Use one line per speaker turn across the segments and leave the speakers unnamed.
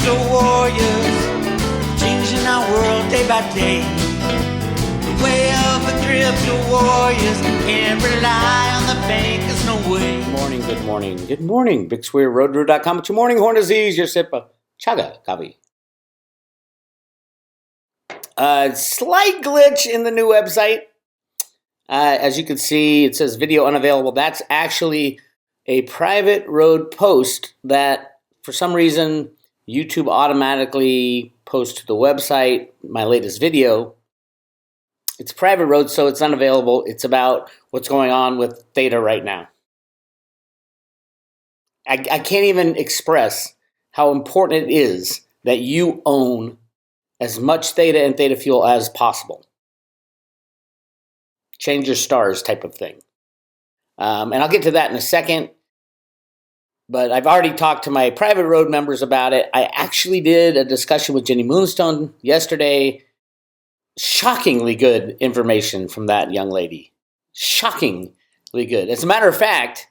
crypto warriors, changing our world day by day. The way of the crypto warriors, can't rely on the bankers, no way.
Good morning. Bix Weir, roadrunner.com. It's your morning horn disease, your sip of chaga coffee. Slight glitch in the new website. As you can see, it says video unavailable. That's actually a private road post that, for some reason, YouTube automatically posts to the website, my latest video. It's private road, so it's unavailable. It's about what's going on with Theta right now. I can't even express how important it is that you own as much Theta and Theta Fuel as possible. Change your stars type of thing. And I'll get to that in a second. But I've already talked to my private road members about it. I actually did a discussion with Jenny Moonstone yesterday. Shockingly good information from that young lady. Shockingly good. As a matter of fact,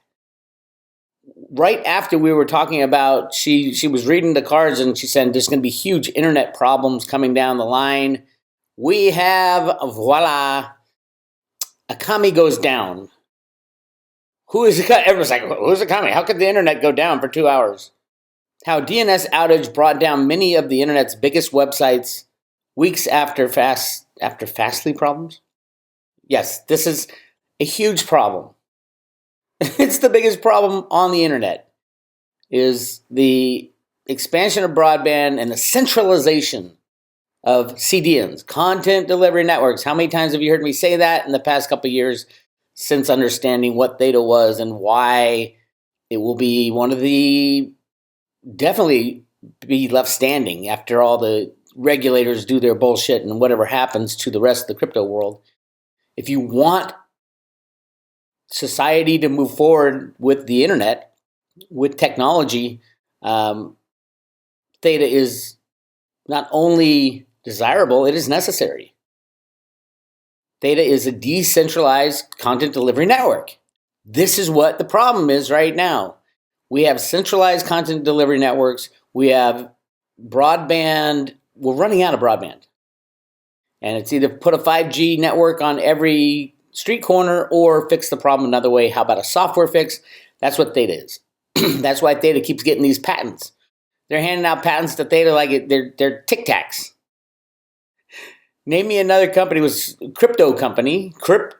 right after we were talking about, she was reading the cards and she said there's going to be huge internet problems coming down the line. We have, voila, Akamai goes down. Everyone's like, who's Akamai? How could the internet go down for 2 hours? How DNS outage brought down many of the internet's biggest websites weeks after Fastly problems? Yes, this is a huge problem. It's the biggest problem on the internet, is the expansion of broadband and the centralization of CDNs, content delivery networks. How many times have you heard me say that in the past couple of years since understanding what Theta was and why it will be one of the, definitely be left standing after all the regulators do their bullshit and whatever happens to the rest of the crypto world. If you want society to move forward with the internet, with technology, Theta is not only desirable, it is necessary. Theta is a decentralized content delivery network. This is what the problem is right now. We have centralized content delivery networks. We have broadband. We're running out of broadband. And it's either put a 5G network on every street corner or fix the problem another way. How about a software fix? That's what Theta is. That's why Theta keeps getting these patents. They're handing out patents to Theta like they're Tic Tacs. Name me another company with crypto company.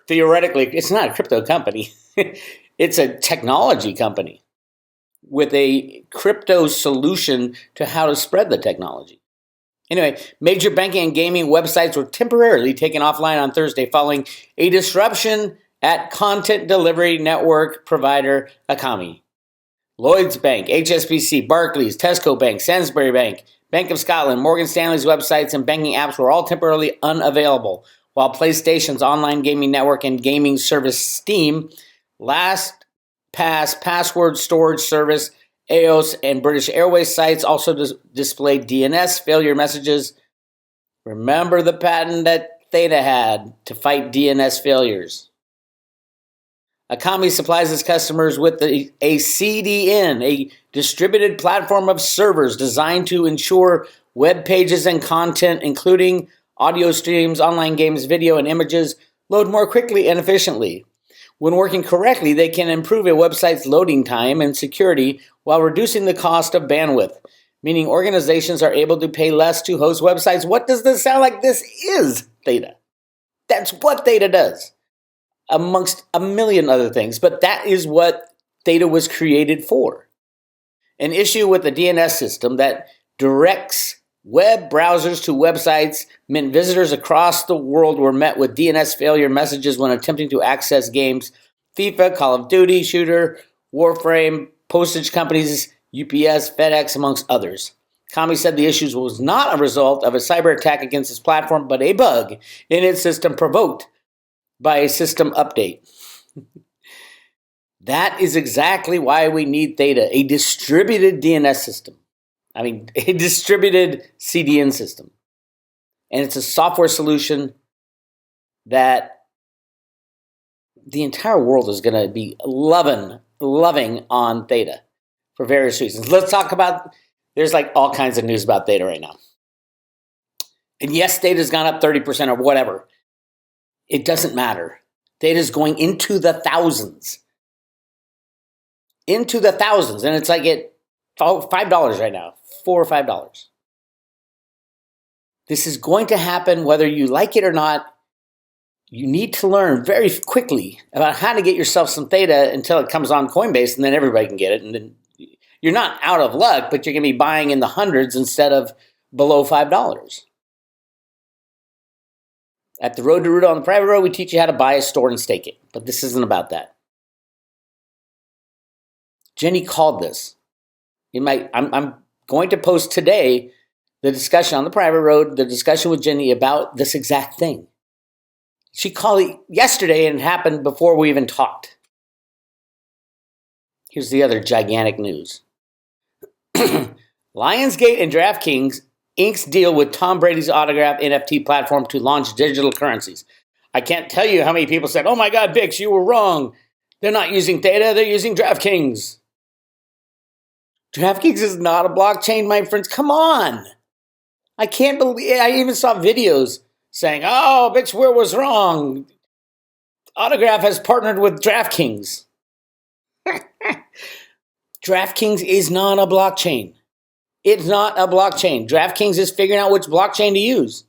Theoretically, it's not a crypto company. It's a technology company with a crypto solution to how to spread the technology. Anyway, major banking and gaming websites were temporarily taken offline on Thursday following a disruption at content delivery network provider Akamai. Lloyds Bank, HSBC, Barclays, Tesco Bank, Sainsbury Bank, Bank of Scotland, Morgan Stanley's websites and banking apps were all temporarily unavailable, while PlayStation's online gaming network and gaming service Steam, LastPass password storage service, EOS, and British Airways sites also displayed DNS failure messages. Remember the patent that Theta had to fight DNS failures. Akamai supplies its customers with a CDN, a distributed platform of servers designed to ensure web pages and content, including audio streams, online games, video, and images, load more quickly and efficiently. When working correctly, they can improve a website's loading time and security while reducing the cost of bandwidth, meaning organizations are able to pay less to host websites. What does this sound like? This is Theta. That's what Theta does, amongst a million other things. But that is what Theta was created for. An issue with the DNS system that directs web browsers to websites meant visitors across the world were met with DNS failure messages when attempting to access games, FIFA, Call of Duty, Shooter, Warframe, postage companies, UPS, FedEx, amongst others. Akamai said the issue was not a result of a cyber attack against its platform, but a bug in its system provoked by a system update. That is exactly why we need Theta, a distributed DNS system. A distributed CDN system. And it's a software solution that the entire world is going to be loving on Theta for various reasons. Let's talk about There's like all kinds of news about Theta right now. And yes, Theta's gone up 30% or whatever. It doesn't matter. Theta's going into the thousands. Into the thousands. And it's like at $5 right now. $4 or $5. This is going to happen whether you like it or not. You need to learn very quickly about how to get yourself some Theta until it comes on Coinbase, and then everybody can get it. And then you're not out of luck, but you're going to be buying in the hundreds instead of below $5. At the Road to Ruta on the private road, we teach you how to buy, store, and stake it. But this isn't about that. Jenny called this. I'm going to post today the discussion on the private road, the discussion with Jenny about this exact thing. She called it yesterday and it happened before we even talked. Here's the other gigantic news. Lionsgate and DraftKings inks deal with Tom Brady's autograph NFT platform to launch digital currencies. I can't tell you how many people said, oh my God, Bix, you were wrong. They're not using Theta, they're using DraftKings. DraftKings is not a blockchain, my friends. Come on. I can't believe, I even saw videos saying, oh, Bix Weir was wrong. Autograph has partnered with DraftKings. DraftKings is not a blockchain. It's not a blockchain. DraftKings is figuring out which blockchain to use,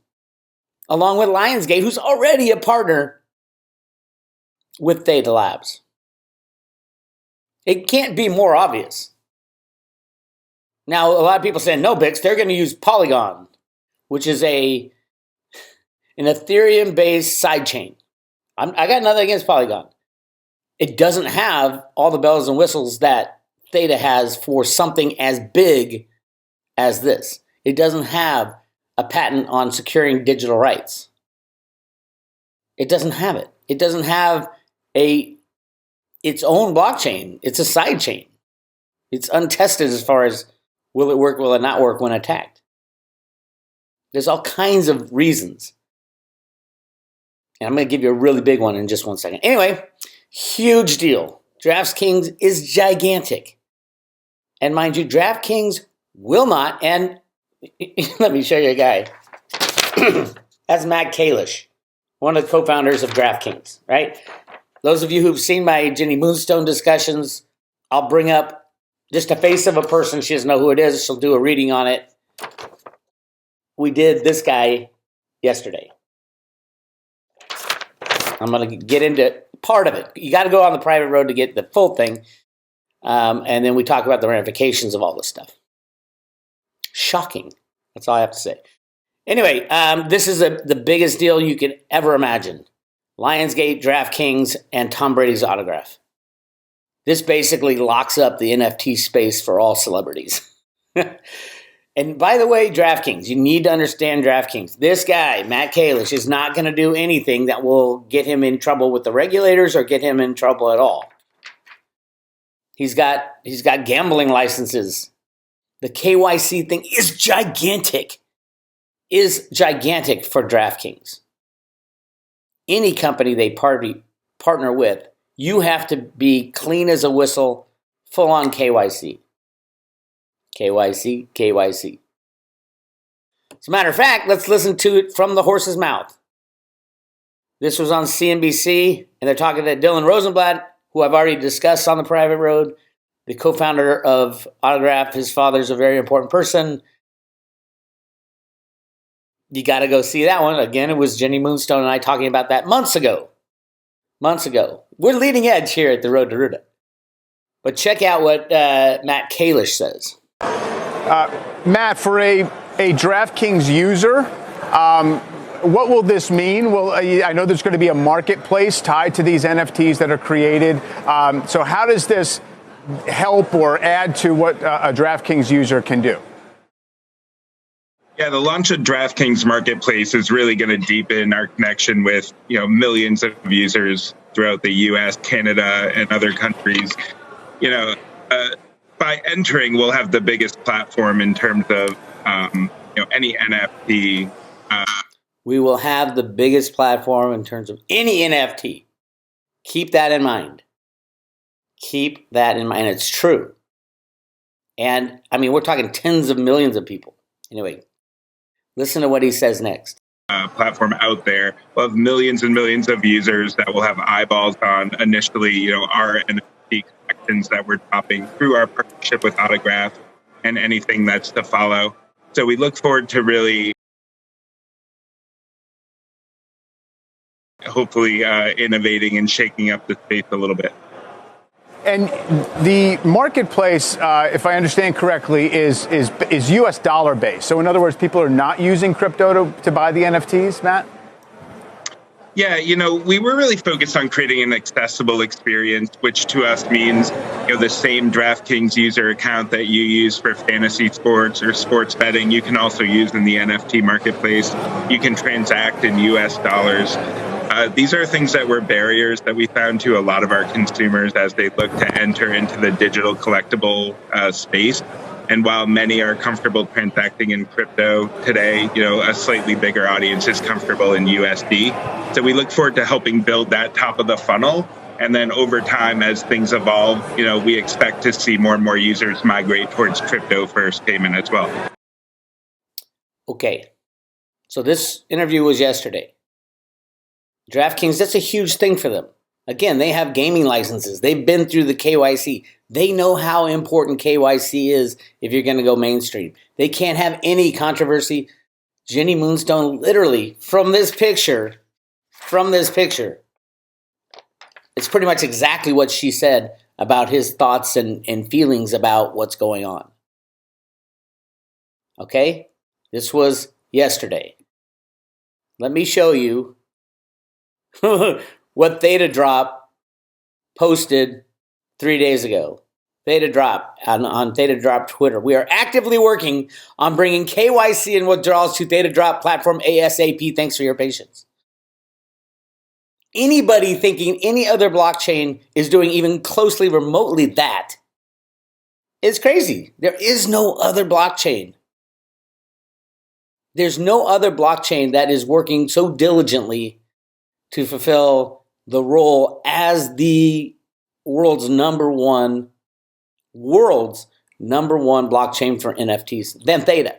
along with Lionsgate, who's already a partner with Theta Labs. It can't be more obvious. Now, a lot of people say, no, Bix, they're going to use Polygon, which is an Ethereum-based sidechain. I got nothing against Polygon. It doesn't have all the bells and whistles that Theta has for something as big as this. It doesn't have a patent on securing digital rights. It doesn't have it. It doesn't have its own blockchain. It's a side chain. It's untested as far as will it work, will it not work when attacked. There's all kinds of reasons. And I'm going to give you a really big one in just 1 second. Anyway, huge deal. DraftKings is gigantic. And mind you, DraftKings will not, and let me show you a guy. That's Matt Kalish, one of the co-founders of DraftKings, right? Those of you who've seen my Jenny Moonstone discussions, I'll bring up just a face of a person. She doesn't know who it is. She'll do a reading on it. We did this guy yesterday. I'm going to get into part of it. You got to go on the private road to get the full thing. And then we talk about the ramifications of all this stuff. Shocking. That's all I have to say. Anyway, this is the biggest deal you could ever imagine. Lionsgate, DraftKings, and Tom Brady's autograph. This basically locks up the NFT space for all celebrities. And by the way, DraftKings, you need to understand DraftKings. This guy, Matt Kalish, is not going to do anything that will get him in trouble with the regulators or get him in trouble at all. He's got gambling licenses. The KYC thing is gigantic. Is gigantic for DraftKings. Any company they partner with, you have to be clean as a whistle, full on KYC. KYC, KYC. As a matter of fact, let's listen to it from the horse's mouth. This was on CNBC, and they're talking to Dylan Rosenblatt, who I've already discussed on the private road, the co-founder of Autograph. His father's a very important person. You got to go see that one. Again, it was Jenny Moonstone and I talking about that months ago. Months ago. We're leading edge here at the Road to Ruta. But check out what Matt Kalish says.
Matt, for a DraftKings user, what will this mean? Well, I know there's going to be a marketplace tied to these NFTs that are created. So how does this help or add to what a DraftKings user can do?
Yeah, the launch of DraftKings Marketplace is really going to deepen our connection with, millions of users throughout the U.S., Canada, and other countries. By entering, we'll have the biggest platform in terms of, any NFT.
We will have the biggest platform in terms of any NFT. Keep that in mind. Keep that in mind. It's true. And I mean, we're talking tens of millions of people. Anyway, listen to what he says next.
Platform out there will have millions and millions of users that will have eyeballs on initially, our NFT collections that we're dropping through our partnership with Autograph and anything that's to follow. So we look forward to really hopefully innovating and shaking up the space a little bit.
And the marketplace, if I understand correctly, is U.S. dollar based. So in other words, people are not using crypto to buy the NFTs, Matt?
Yeah, we were really focused on creating an accessible experience, which to us means, the same DraftKings user account that you use for fantasy sports or sports betting, you can also use in the NFT marketplace. You can transact in US dollars. These are things that were barriers that we found to a lot of our consumers as they look to enter into the digital collectible space. And while many are comfortable transacting in crypto today, a slightly bigger audience is comfortable in USD. So we look forward to helping build that top of the funnel. And then over time, as things evolve, we expect to see more and more users migrate towards crypto first payment as well.
Okay, so this interview was yesterday. DraftKings, that's a huge thing for them. Again, they have gaming licenses. They've been through the KYC. They know how important KYC is if you're going to go mainstream. They can't have any controversy. Jenny Moonstone, literally, from this picture, it's pretty much exactly what she said about his thoughts and feelings about what's going on. Okay? This was yesterday. Let me show you what Theta Drop posted 3 days ago. Theta Drop on Theta Drop Twitter. We are actively working on bringing KYC and withdrawals to Theta Drop Platform ASAP. Thanks for your patience. Anybody thinking any other blockchain is doing even closely remotely that is crazy. There is no other blockchain. There's no other blockchain that is working so diligently to fulfill the role as the world's number one blockchain for NFTs than Theta.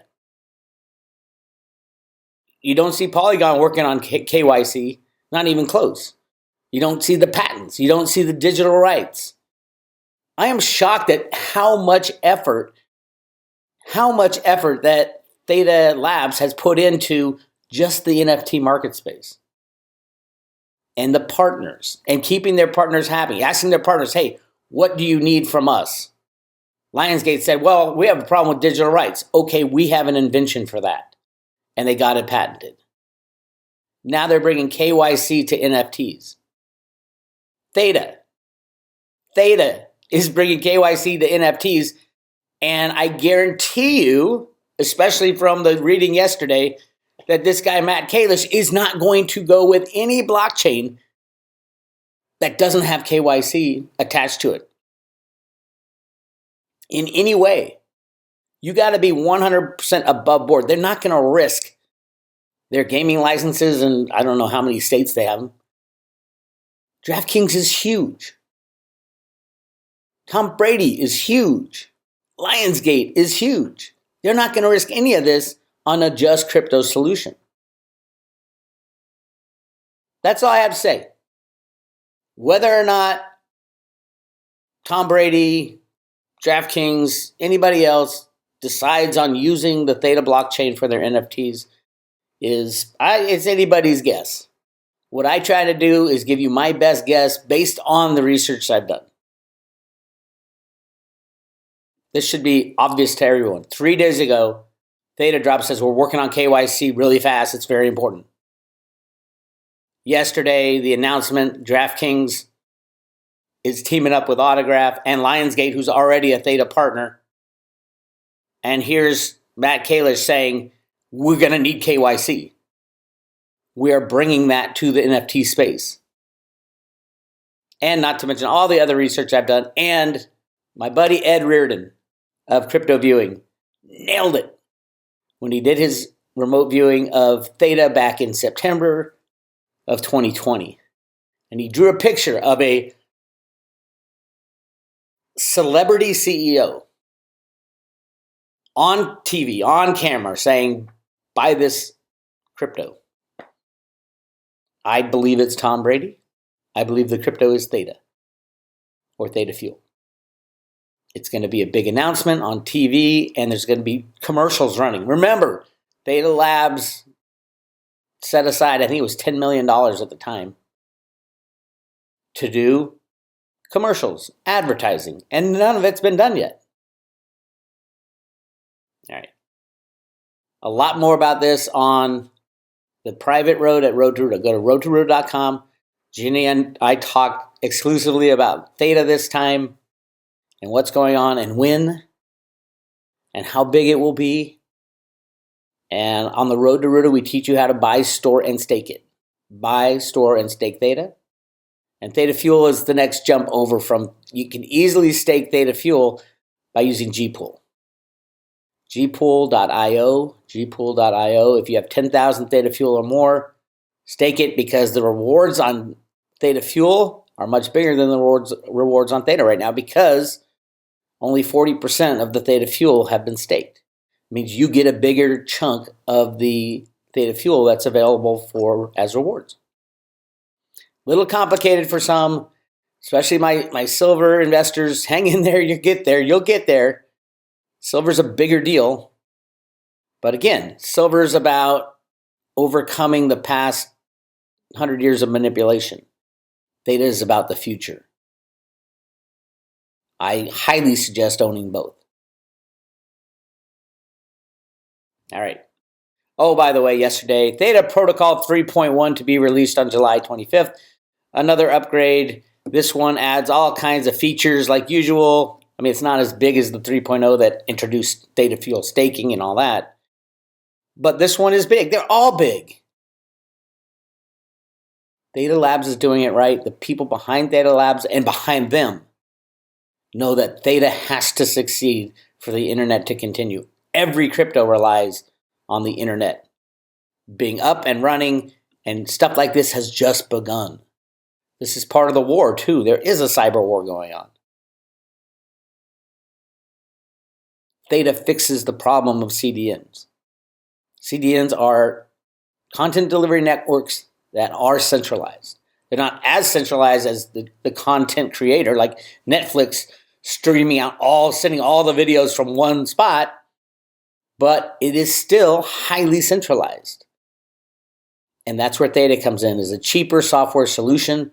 You don't see Polygon working on KYC, not even close. You don't see the patents. You don't see the digital rights. I am shocked at how much effort that Theta Labs has put into just the NFT market space. And the partners, and keeping their partners happy, asking their partners, hey, what do you need from us? Lionsgate said, well, we have a problem with digital rights. Okay, we have an invention for that. And they got it patented. Now they're bringing KYC to NFTs. Theta is bringing KYC to NFTs. And I guarantee you, especially from the reading yesterday, that this guy, Matt Kalish, is not going to go with any blockchain that doesn't have KYC attached to it. In any way. You got to be 100% above board. They're not going to risk their gaming licenses, and I don't know how many states they have them. DraftKings is huge. Tom Brady is huge. Lionsgate is huge. They're not going to risk any of this on a just crypto solution. That's all I have to say. Whether or not Tom Brady, DraftKings, anybody else decides on using the Theta blockchain for their NFTs it's anybody's guess. What I try to do is give you my best guess based on the research I've done. This should be obvious to everyone. 3 days ago, Theta Drop says we're working on KYC really fast. It's very important. Yesterday, the announcement, DraftKings is teaming up with Autograph and Lionsgate, who's already a Theta partner. And here's Matt Kalish saying, we're going to need KYC. We are bringing that to the NFT space. And not to mention all the other research I've done. And my buddy Ed Reardon of Crypto Viewing nailed it when he did his remote viewing of Theta back in September of 2020. And he drew a picture of a celebrity CEO on TV, on camera, saying, buy this crypto. I believe it's Tom Brady. I believe the crypto is Theta or Theta Fuel. It's going to be a big announcement on TV, and there's going to be commercials running. Remember, Theta Labs set aside, I think it was $10 million at the time, to do commercials, advertising, and none of it's been done yet. All right. A lot more about this on the private road at Road to Rudo. Go to roadtorudo.com. Ginny and I talked exclusively about Theta this time and what's going on and when and how big it will be. And on the Road to Rudo, we teach you how to buy, store, and stake it. Buy, store, and stake Theta. And Theta Fuel is the next jump over from, you can easily stake Theta Fuel by using Gpool. Gpool.io. If you have 10,000 Theta Fuel or more, stake it, because the rewards on Theta Fuel are much bigger than the rewards on Theta right now, because only 40% of the Theta Fuel have been staked. It means you get a bigger chunk of the Theta Fuel that's available for as rewards. Little complicated for some, especially my silver investors. Hang in there, you'll get there. Silver's a bigger deal. But again, silver is about overcoming the past 100 years of manipulation. Theta is about the future. I highly suggest owning both. All right. Oh, by the way, yesterday, Theta Protocol 3.1 to be released on July 25th. Another upgrade. This one adds all kinds of features like usual. I mean, it's not as big as the 3.0 that introduced Theta Fuel staking and all that. But this one is big. They're all big. Theta Labs is doing it right. The people behind Theta Labs and behind them know that Theta has to succeed for the internet to continue. Every crypto relies on the internet being up and running, and stuff like this has just begun. This is part of the war, too. There is a cyber war going on. Theta fixes the problem of CDNs. CDNs are content delivery networks that are centralized. They're not as centralized as the content creator, like Netflix streaming out sending all the videos from one spot, but it is still highly centralized. And that's where Theta comes in, is a cheaper software solution.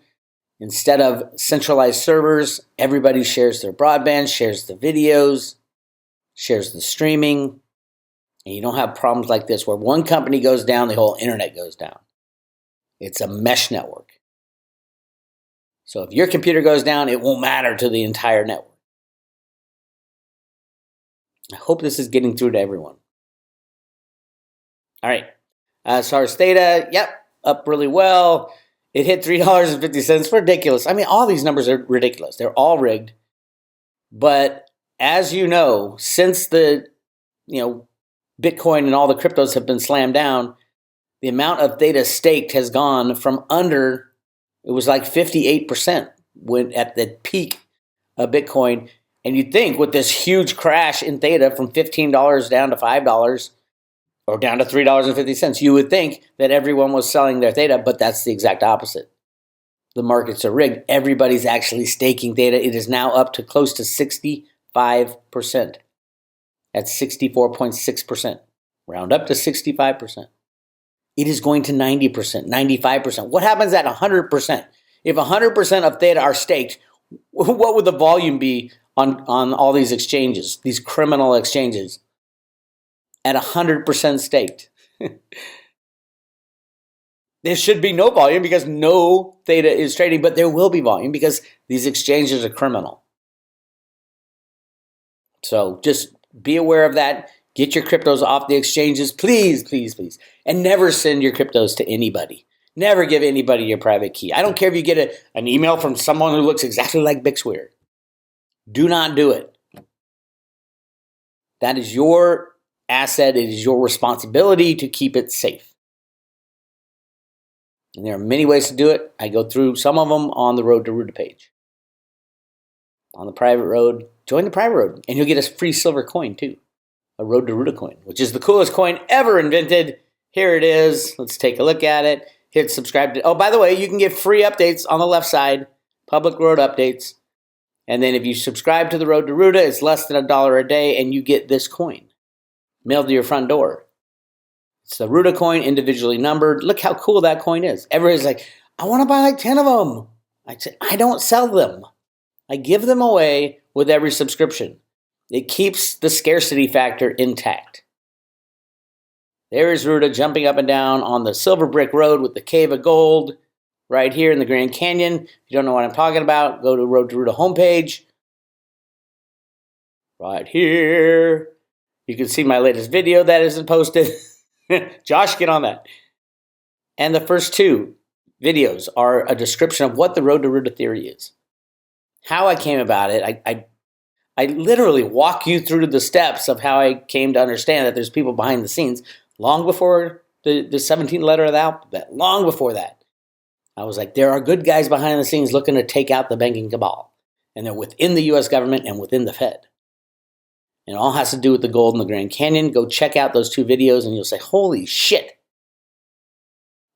Instead of centralized servers, everybody shares their broadband, shares the videos, shares the streaming, and you don't have problems like this where one company goes down, the whole internet goes down. It's a mesh network. So if your computer goes down, it won't matter to the entire network. I hope this is getting through to everyone. All right. As far as Theta, up really well. It hit $3.50. Ridiculous. I mean, all these numbers are ridiculous. They're all rigged. But as you know, since the Bitcoin and all the cryptos have been slammed down, the amount of Theta staked has gone from under, it was like 58% when at the peak of Bitcoin. And you'd think with this huge crash in Theta from $15 down to $5 or down to $3.50, you would think that everyone was selling their Theta, but that's the exact opposite. The markets are rigged. Everybody's actually staking Theta. It is now up to close to 65%. That's 64.6%. Round up to 65%. It is going to 90%, 95%. What happens at 100%? If 100% of Theta are staked, what would the volume be on all these exchanges, these criminal exchanges, at 100% staked? There should be no volume because no Theta is trading, but there will be volume because these exchanges are criminal. So just be aware of that. Get your cryptos off the exchanges, please, please, please. And never send your cryptos to anybody. Never give anybody your private key. I don't care if you get an email from someone who looks exactly like Bix Weir. Do not do it. That is your asset. It is your responsibility to keep it safe. And there are many ways to do it. I go through some of them on the Road to Rudo page. On the private road, join the private road, and you'll get a free silver coin too. a Road to Ruta coin, which is the coolest coin ever invented. Here it is. Let's take a look at it. Hit subscribe. Oh, by the way, you can get free updates on the left side, public road updates. And then if you subscribe to the Road to Ruta, it's less than $1 a day, and you get this coin mailed to your front door. It's the Ruta coin, individually numbered. Look how cool that coin is. Everybody's like, I want to buy like 10 of them. I said, I don't sell them. I give them away with every subscription. It keeps the scarcity factor intact. There is Ruta jumping up and down on the silver brick road with the cave of gold right here in the Grand Canyon. If you don't know what I'm talking about, go to Road to Ruta homepage. Right here. You can see my latest video that isn't posted. Josh, get on that. And the first two videos are a description of what the Road to Ruta theory is. How I came about it. I literally walk you through the steps of how I came to understand that there's people behind the scenes long before the 17th letter of the alphabet, long before that. I was like, there are good guys behind the scenes looking to take out the banking cabal. And they're within the U.S. government and within the Fed. And it all has to do with the gold in the Grand Canyon. Go check out those two videos and you'll say, holy shit.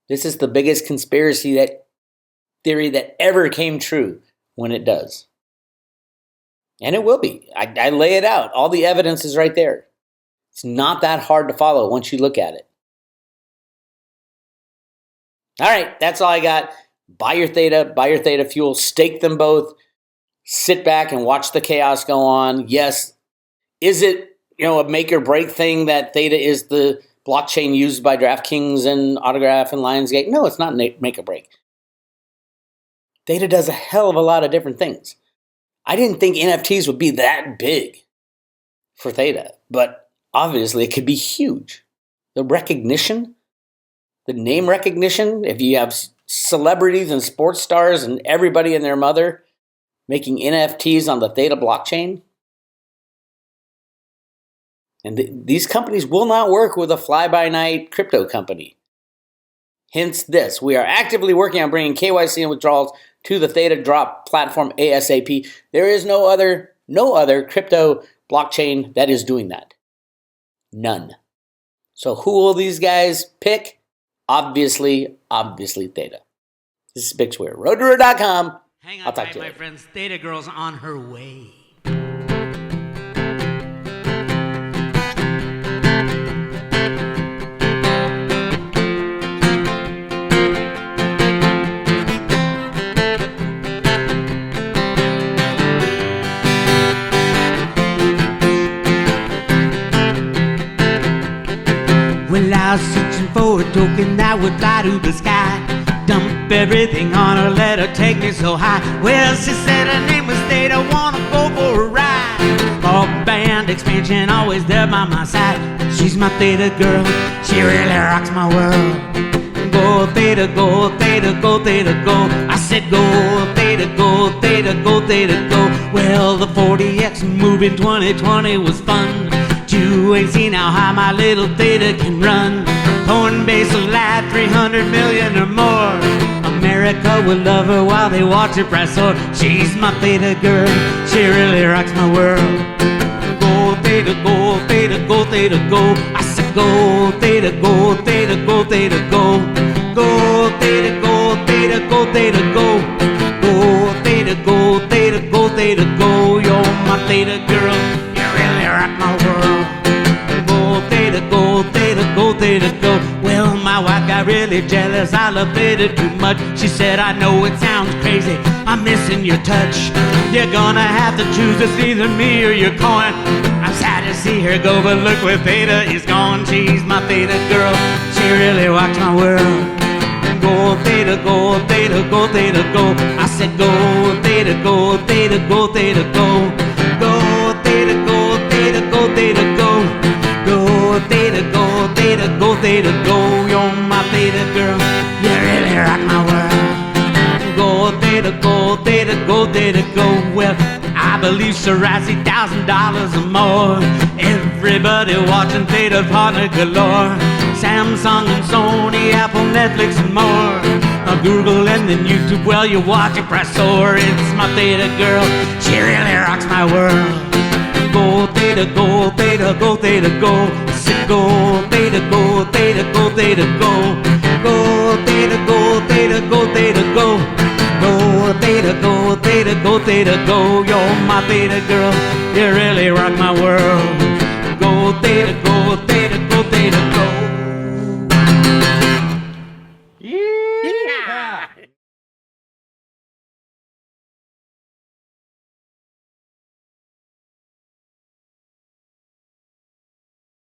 This is the biggest conspiracy theory that ever came true when it does. And it will be. I lay it out. All the evidence is right there. It's not that hard to follow once you look at it. All right, that's all I got. Buy your Theta fuel, stake them both, sit back and watch the chaos go on. Yes, is it a make or break thing that Theta is the blockchain used by DraftKings and Autograph and Lionsgate? No, it's not make or break. Theta does a hell of a lot of different things. I didn't think NFTs would be that big for Theta, but obviously it could be huge. The recognition, the name recognition, if you have celebrities and sports stars and everybody and their mother making NFTs on the Theta blockchain. And these companies will not work with a fly-by-night crypto company. Hence this, we are actively working on bringing KYC and withdrawals to the Theta Drop platform ASAP. There is no other crypto blockchain that is doing that. None. So who will these guys pick? Obviously Theta. This is Bix Weir, roadtoruta.com.
Hang
I'll
on
talk
tight,
to you
my
later.
friends. Theta Girl's on her way. Well, I was searching for a token that would fly to the sky. Dump everything on her, let her take me so high. Well, she said her name was Theta, wanna go for a ride. All band expansion, always there by my side. She's my Theta girl, she really rocks my world. Go Theta, go Theta, go Theta, go. I said go Theta, go Theta, go Theta, go. Well, the 40X move in 2020 was fun. You ain't seen how high my little Theta can run. Coinbase will add 300 million or more. America will love her while they watch her price soar. She's my Theta girl, she really rocks my world. Go Theta, go Theta, go Theta, go. I said go Theta, go Theta, go Theta, go. Go Theta, go Theta, go Theta, go. Go Theta, go Theta, go Theta, go. You're my Theta girl, you really rock my world. Go Theta, go Theta, go Theta, go. Well, my wife got really jealous, I love Theta too much. She said, I know it sounds crazy, I'm missing your touch. You're gonna have to choose, it's either me or your coin. I'm sad to see her go, but look where Theta is gone. She's my Theta girl, she really rocks my world. Go Theta, go Theta, go Theta, go. I said go Theta, go Theta, go Theta, go. Go Theta, go Theta, go Theta, go. Go Theta, go Theta, go Theta, go. You're my Theta girl, you really rock my world. Go Theta, go Theta, go Theta, go. Well, I believe Shirazi $1,000 or more. Everybody watching Theta partner galore. Samsung and Sony, Apple, Netflix and more. Google and then YouTube, well you watch it press soar. It's my Theta girl, she really rocks my world. Go Theta, go, Theta, go, Theta, go. I said go, Theta, go, Theta, go, Theta, go. Go, Theta, go, Theta, go, Theta, go. Go, Theta, go, Theta, go, Theta, go. You're my Theta girl, you really rock my world. Go, Theta, go,